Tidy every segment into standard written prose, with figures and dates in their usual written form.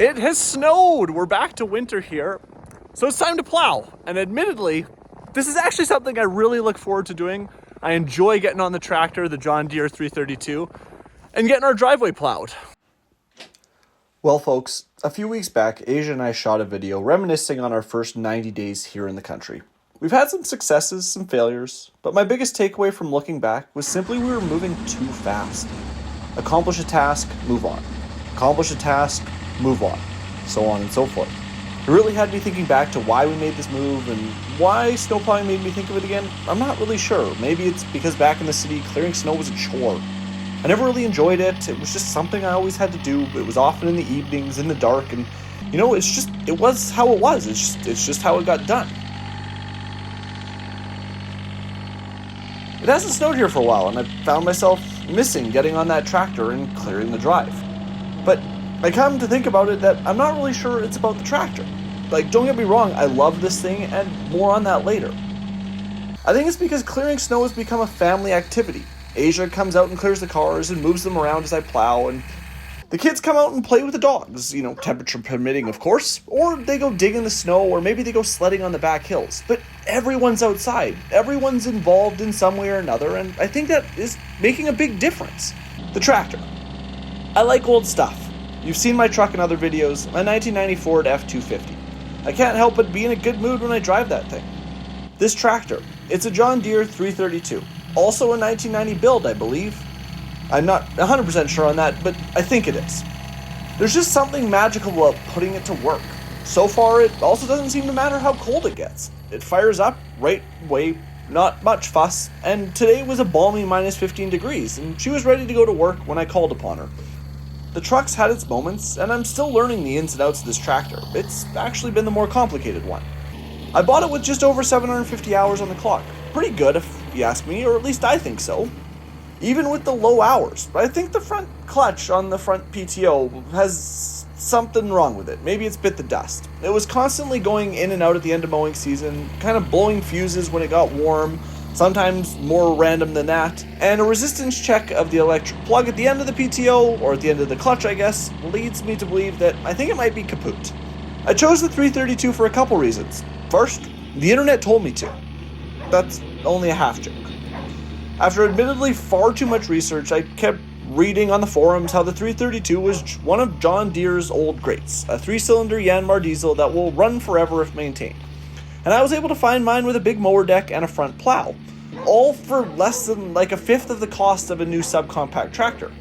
It has snowed. We're back to winter here. So it's time to plow. And admittedly, this is actually something I really look forward to doing. I enjoy getting on the tractor, the John Deere 332, and getting our driveway plowed. Well, folks, a few weeks back, Asia and I shot a video reminiscing on our first 90 days here in the country. We've had some successes, some failures, but my biggest takeaway from looking back was simply we were moving too fast. Accomplish a task, move on. Accomplish a task, move on. So on and so forth. It really had me thinking back to why we made this move and why snowplowing made me think of it again. I'm not really sure. Maybe it's because back in the city, clearing snow was a chore. I never really enjoyed it. It was just something I always had to do. It was often in the evenings, in the dark, and it was how it was. It's just how it got done. It hasn't snowed here for a while, and I found myself missing getting on that tractor and clearing the drive. But I come to think about it that I'm not really sure it's about the tractor. Like, don't get me wrong, I love this thing, and more on that later. I think it's because clearing snow has become a family activity. Asia comes out and clears the cars and moves them around as I plow, and the kids come out and play with the dogs, temperature permitting, of course, or they go dig in the snow, or maybe they go sledding on the back hills. But everyone's outside. Everyone's involved in some way or another, and I think that is making a big difference. The tractor. I like old stuff. You've seen my truck in other videos, a 1990 Ford F-250. I can't help but be in a good mood when I drive that thing. This tractor, it's a John Deere 332, also a 1990 build, I believe. I'm not 100% sure on that, but I think it is. There's just something magical about putting it to work. So far, it also doesn't seem to matter how cold it gets. It fires up right away, not much fuss, and today was a balmy minus 15 degrees, and she was ready to go to work when I called upon her. The truck's had its moments, and I'm still learning the ins and outs of this tractor. It's actually been the more complicated one. I bought it with just over 750 hours on the clock. Pretty good if you ask me, or at least I think so. Even with the low hours, I think the front clutch on the front PTO has something wrong with it. Maybe it's bit the dust. It was constantly going in and out at the end of mowing season, kind of blowing fuses when it got warm, sometimes more random than that, and a resistance check of the electric plug at the end of the PTO, or at the end of the clutch I guess, leads me to believe that I think it might be kaput. I chose the 332 for a couple reasons. First, the internet told me to. That's only a half joke. After admittedly far too much research, I kept reading on the forums how the 332 was one of John Deere's old greats, a 3-cylinder Yanmar diesel that will run forever if maintained. And I was able to find mine with a big mower deck and a front plow, all for less than like a fifth of the cost of a new subcompact tractor.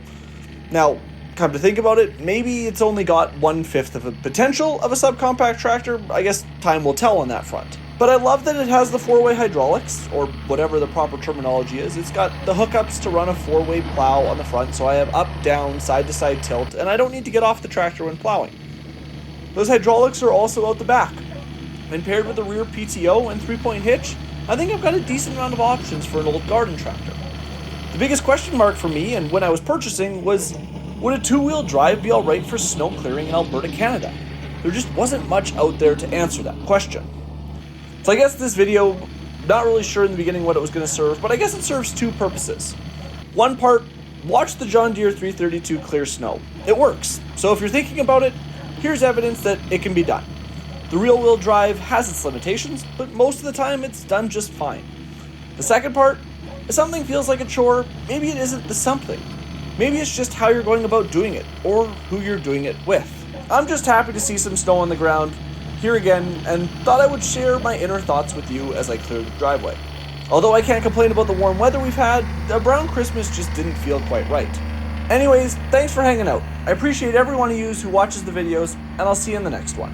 Now, come to think about it, maybe it's only got 1/5 of the potential of a subcompact tractor. I guess time will tell on that front. But I love that it has the 4-way hydraulics, or whatever the proper terminology is. It's got the hookups to run a 4-way plow on the front, so I have up, down, side-to-side tilt, and I don't need to get off the tractor when plowing. Those hydraulics are also out the back. And paired with the rear PTO and 3-point hitch, I think I've got a decent amount of options for an old garden tractor. The biggest question mark for me, and when I was purchasing, was would a 2-wheel drive be alright for snow clearing in Alberta, Canada? There just wasn't much out there to answer that question. So I guess this video, not really sure in the beginning what it was going to serve, but I guess it serves two purposes. One part, watch the John Deere 332 clear snow. It works. So if you're thinking about it, here's evidence that it can be done. The rear-wheel drive has its limitations, but most of the time it's done just fine. The second part, if something feels like a chore, maybe it isn't the something. Maybe it's just how you're going about doing it, or who you're doing it with. I'm just happy to see some snow on the ground here again, and thought I would share my inner thoughts with you as I clear the driveway. Although I can't complain about the warm weather we've had, a brown Christmas just didn't feel quite right. Anyways, thanks for hanging out. I appreciate every one of you who watches the videos, and I'll see you in the next one.